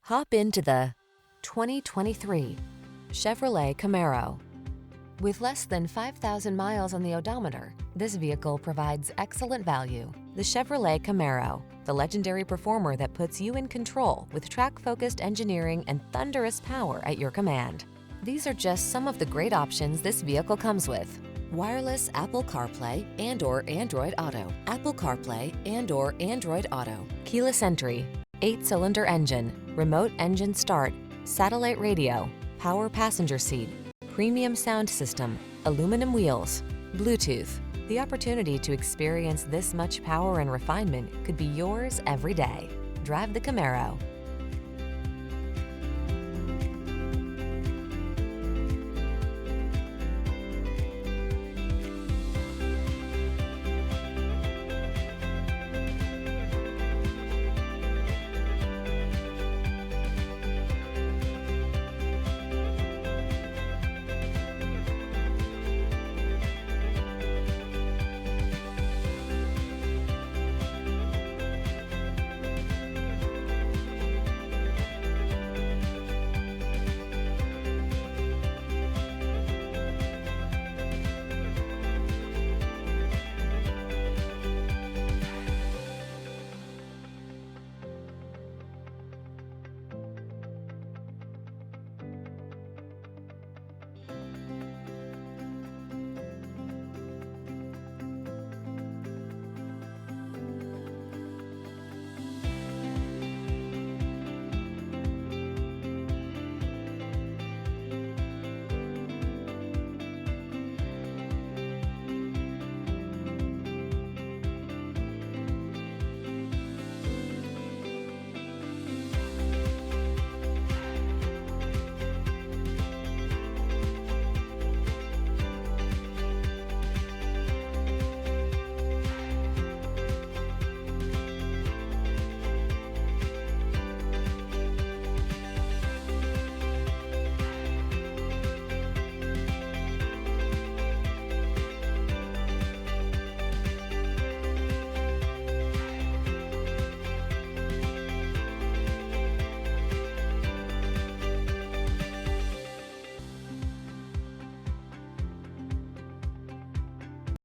Hop into the 2023 Chevrolet Camaro. With less than 5,000 miles on the odometer, this vehicle provides excellent value. The Chevrolet Camaro, the legendary performer that puts you in control with track-focused engineering and thunderous power at your command. These are just some of the great options this vehicle comes with: wireless Apple CarPlay and/or Android Auto, Apple CarPlay and/or Android Auto, keyless entry, 8-cylinder engine, remote engine start, satellite radio, power passenger seat, premium sound system, aluminum wheels, Bluetooth. The opportunity to experience this much power and refinement could be yours every day. Drive the Camaro.